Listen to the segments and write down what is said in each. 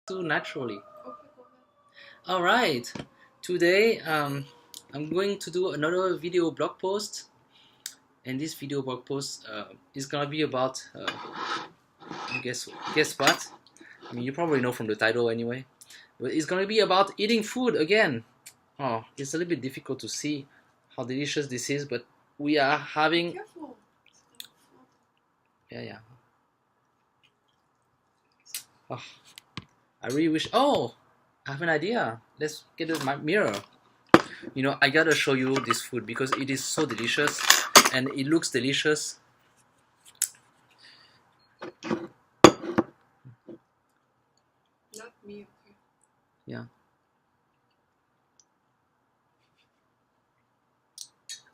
too naturally. All right, today I'm going to do another video blog post, and this video blog post is gonna be about guess what? I mean, you probably know from the title anyway, but it's gonna be about eating food again. Oh, it's a little bit difficult to see how delicious this is, but we are having. Yeah. Oh, I really wish. Oh, I have an idea. Let's get my mirror. I gotta show you this food because it is so delicious and it looks delicious. Not me, okay. Yeah.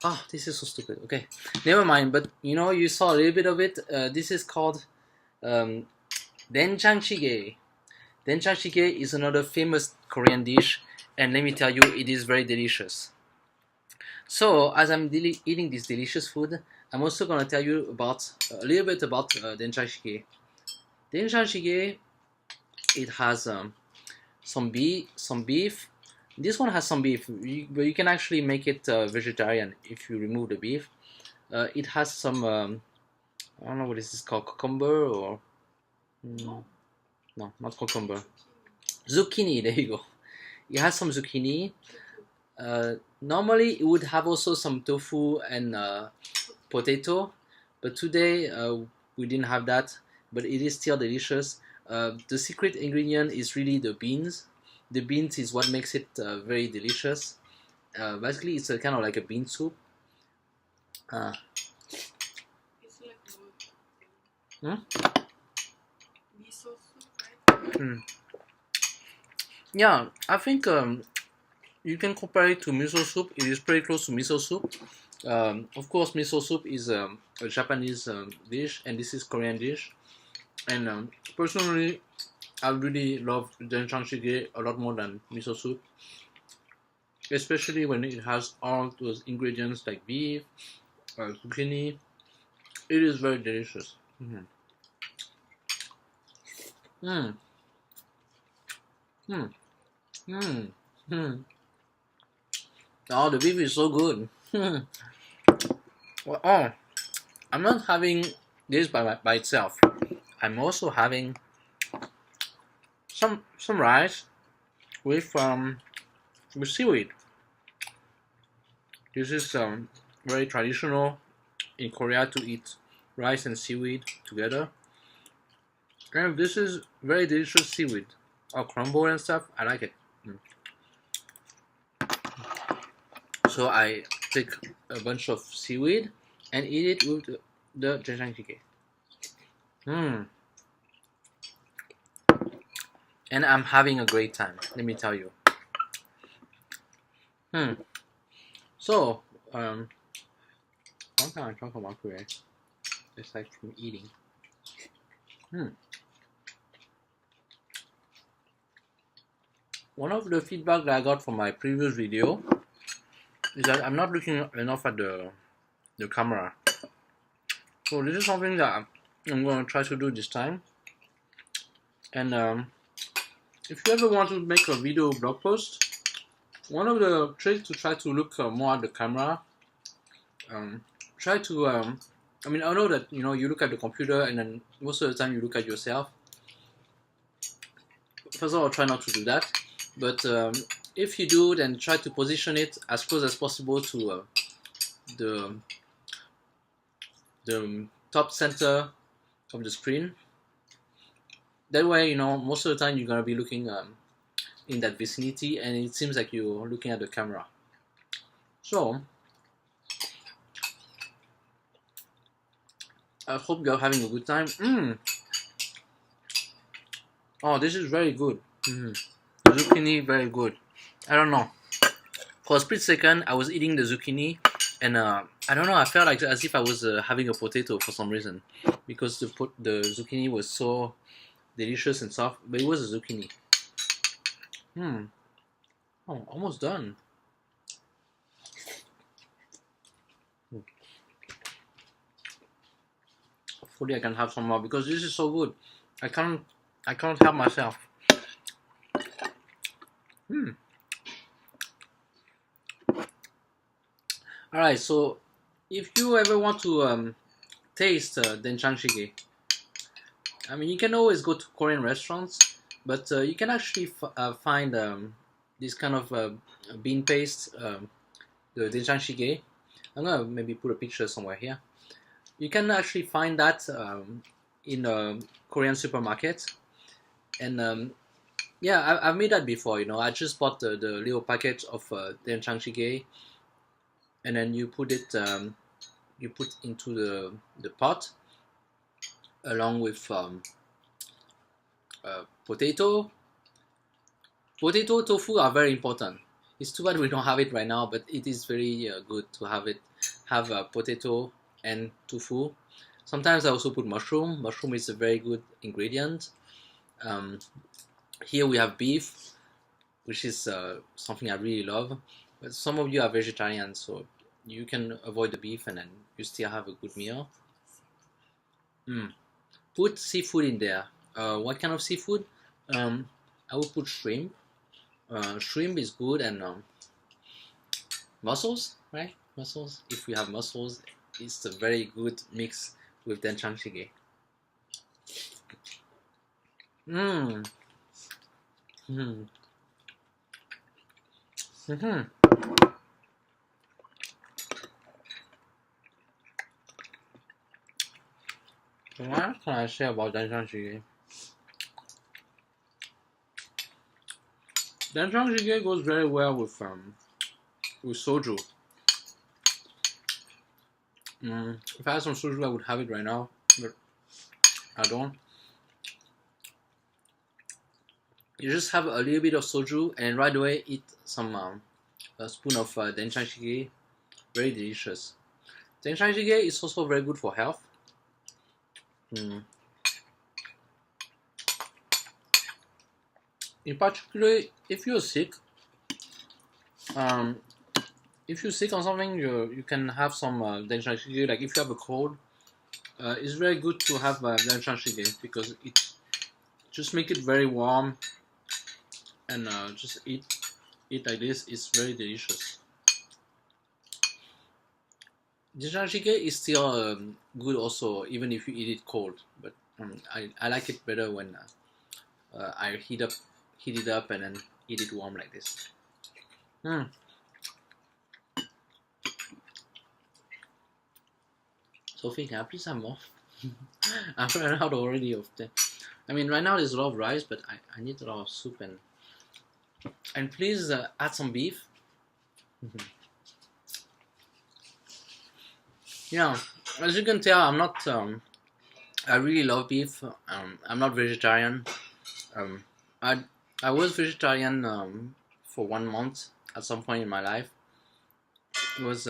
Oh, this is so stupid. Okay, never mind. But you saw a little bit of it. This is called Dang Jang Jigae. Dang Jang Jigae is another famous Korean dish, and let me tell you, it is very delicious. So, as I'm eating this delicious food, I'm also gonna tell you about a little bit about Dang Jang Jigae. Dang Jang Jigae, it has some beef. This one has some beef, but you can actually make it vegetarian if you remove the beef. It has some I don't know what this is called, cucumber or no, not cucumber, zucchini. There you go. It has some zucchini. Normally it would have also some tofu and potato, but today we didn't have that. But it is still delicious. The secret ingredient is really the beans. The beans is what makes it very delicious. Basically, it's a kind of like a bean soup. It's like Hmm? miso soup, right? Yeah, I think you can compare it to miso soup. It is pretty close to miso soup. Of course, miso soup is a Japanese dish, and this is Korean dish. And personally, I really love Denchang Shige a lot more than miso soup, especially when it has all those ingredients like beef, zucchini. It is very delicious. Mm. Mm. Mm. Mm. Mm. Oh, the beef is so good. Well, oh, I'm not having this by itself. I'm also having some rice with seaweed. This is very traditional in Korea to eat rice and seaweed together. And this is very delicious seaweed. Or crumble and stuff. I like it. So I take a bunch of seaweed and eat it with the Jajang Jigae. And I'm having a great time, let me tell you. So, one time I talk about Korea, aside from eating. One of the feedback that I got from my previous video is that I'm not looking enough at the camera. So this is something that I'm going to try to do this time. And if you ever want to make a video blog post, one of the tricks to try to look more at the camera, try to, I mean, I know that, you look at the computer and then most of the time you look at yourself. First of all, try not to do that. But if you do, then try to position it as close as possible to the top center of the screen. That way, most of the time you're going to be looking in that vicinity and it seems like you're looking at the camera. So, I hope you're having a good time. Oh, this is very good. Zucchini, very good. I don't know. For a split second, I was eating the zucchini, and I don't know. I felt like as if I was having a potato for some reason, because the zucchini was so delicious and soft. But it was a zucchini. Oh, almost done. Hopefully, I can have some more because this is so good. I can't help myself. Hmm. All right. So, if you ever want to taste 된장 jigae, I mean, you can always go to Korean restaurants, but you can actually find this kind of bean paste, the 된장 jigae. I'm gonna maybe put a picture somewhere here. You can actually find that in a Korean supermarket, and yeah, I've made that before. You know, I just bought the little package of 된장 jigae, and then you put into the pot along with potato. Potato, tofu are very important. It's too bad we don't have it right now, but it is very good to have it. Have potato and tofu. Sometimes I also put mushroom. Mushroom is a very good ingredient. Um, Here we have beef, which is something I really love. But some of you are vegetarian, so you can avoid the beef and then you still have a good meal. Put seafood in there. What kind of seafood? I will put shrimp. Shrimp is good, and mussels, right? Mussels. If we have mussels, it's a very good mix with 된장 jigae. Mmm. Mm. Mm-hmm. So what can I say about 된장 jigae? 된장 jigae goes very well with soju. If I had some soju, I would have it right now, but I don't. You just have a little bit of soju and right away eat some a spoon of 된장 jigae. Very delicious. 된장 jigae is also very good for health. In particular, if you're sick, if you're sick on something, you can have some 된장 jigae. Like if you have a cold, it's very good to have 된장 jigae because it just make it very warm and just eat like this. It's very delicious. 된장 jigae is still good also, even if you eat it cold. But I like it better when I heat it up and then eat it warm like this. Sophie, can I please have more? I've run out already of the. I mean, right now there's a lot of rice, but I need a lot of soup and please add some beef. Yeah, as you can tell, I'm not. I really love beef. I'm not vegetarian. I was vegetarian for 1 month at some point in my life. It was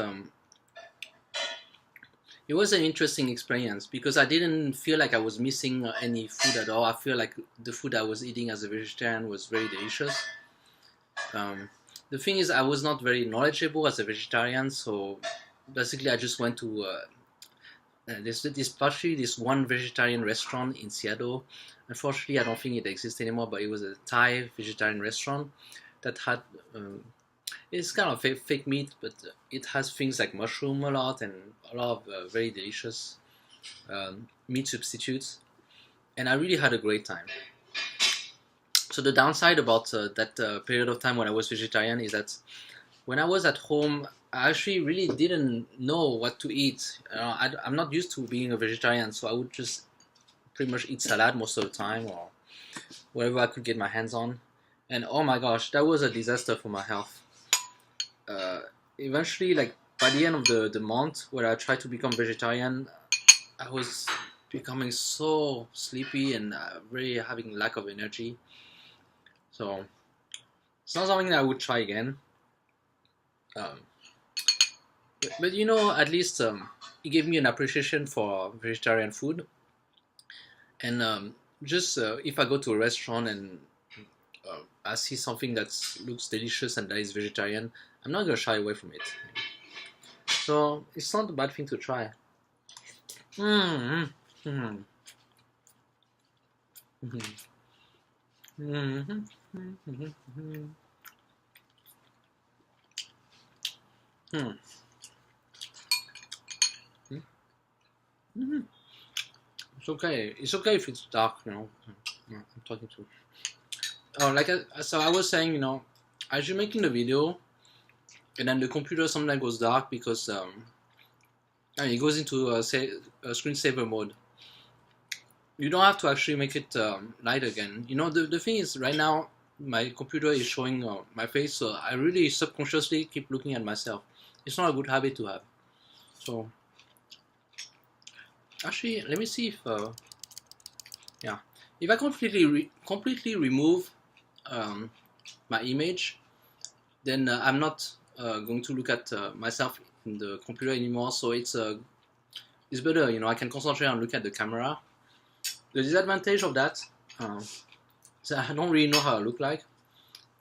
it was an interesting experience because I didn't feel like I was missing any food at all. I feel like the food I was eating as a vegetarian was very delicious. The thing is, I was not very knowledgeable as a vegetarian, so basically I just went to this one vegetarian restaurant in Seattle. Unfortunately, I don't think it exists anymore, but it was a Thai vegetarian restaurant that had it's kind of fake meat, but it has things like mushroom a lot and a lot of very delicious meat substitutes, and I really had a great time. So the downside about that period of time when I was vegetarian is that when I was at home, I actually really didn't know what to eat. I'm not used to being a vegetarian, so I would just pretty much eat salad most of the time or whatever I could get my hands on. And oh my gosh, that was a disaster for my health. Eventually, like by the end of the month where I tried to become vegetarian, I was becoming so sleepy and really having lack of energy. So it's not something that I would try again. But you know, at least it gave me an appreciation for vegetarian food. And just if I go to a restaurant and I see something that looks delicious and that is vegetarian, I'm not gonna shy away from it. So it's not a bad thing to try. Mm-hmm. Mm-hmm. Mm-hmm. Mm-hmm. Mm-hmm. Hmm. Mm-hmm. It's okay. It's okay if it's dark, you know. I'm talking to. Oh, so I was saying, you know, as you're making the video, and then the computer sometimes goes dark because it goes into a screensaver mode. You don't have to actually make it light again. You know, the thing is, right now, my computer is showing my face, so I really subconsciously keep looking at myself. It's not a good habit to have. So, actually, let me see if, yeah, if I completely remove my image, then I'm not going to look at myself in the computer anymore. So it's better, you know. I can concentrate on look at the camera. The disadvantage of that, so I don't really know how I look like.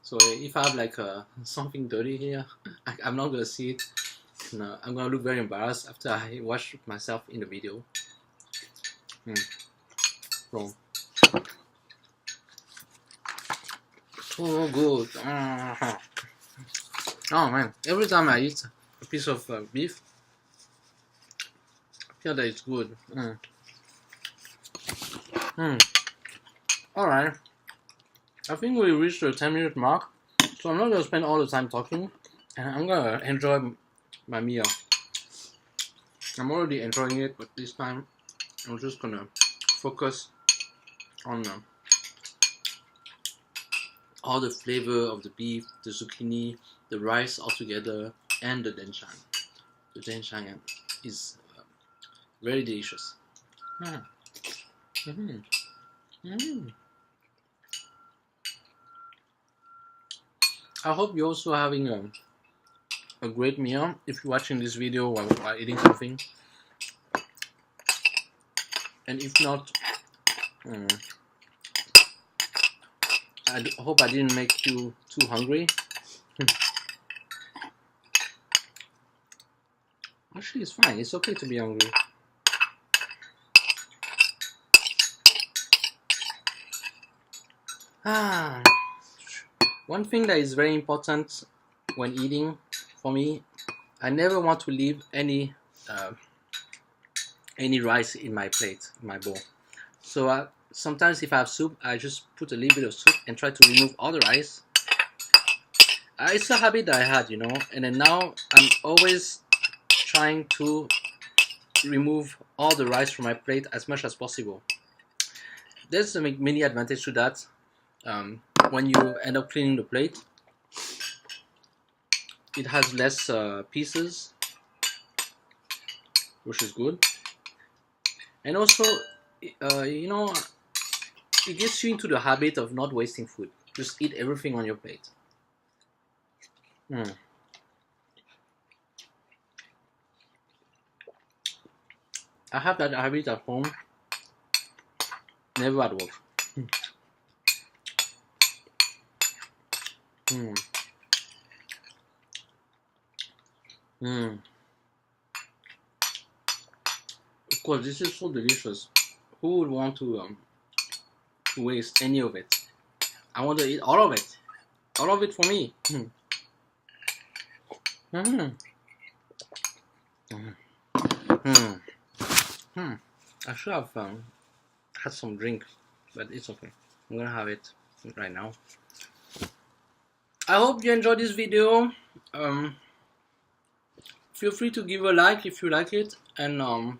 So if I have like something dirty here, I'm not gonna see it. And, I'm gonna look very embarrassed after I watch myself in the video. So, so good. Oh man! Every time I eat a piece of beef, I feel that it's good. Alright, I think we reached the 10-minute mark, so I'm not gonna spend all the time talking, and I'm gonna enjoy my meal. I'm already enjoying it, but this time I'm just gonna focus on all the flavor of the beef, the zucchini, the rice all together, and the doenjang. The doenjang is very delicious. I hope you're also having a great meal if you're watching this video while eating something. And if not, I hope I didn't make you too hungry. Actually, it's fine. It's okay to be hungry. One thing that is very important when eating for me, I never want to leave any rice in my plate, in my bowl. So sometimes if I have soup, I just put a little bit of soup and try to remove all the rice. It's a habit that I had, you know, and then now I'm always trying to remove all the rice from my plate as much as possible. There's many advantages to that. When you end up cleaning the plate, it has less pieces, which is good. And also, you know, it gets you into the habit of not wasting food. Just eat everything on your plate. I have that habit at home, never at work. Of course, this is so delicious. Who would want to waste any of it? I want to eat all of it. All of it for me. I should have had some drink, but it's okay. I'm gonna have it right now. I hope you enjoyed this video. Feel free to give a like if you like it, and I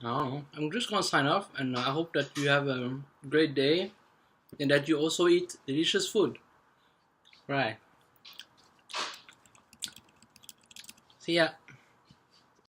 don't know, I'm just gonna sign off, and I hope that you have a great day and that you also eat delicious food. Right. See ya.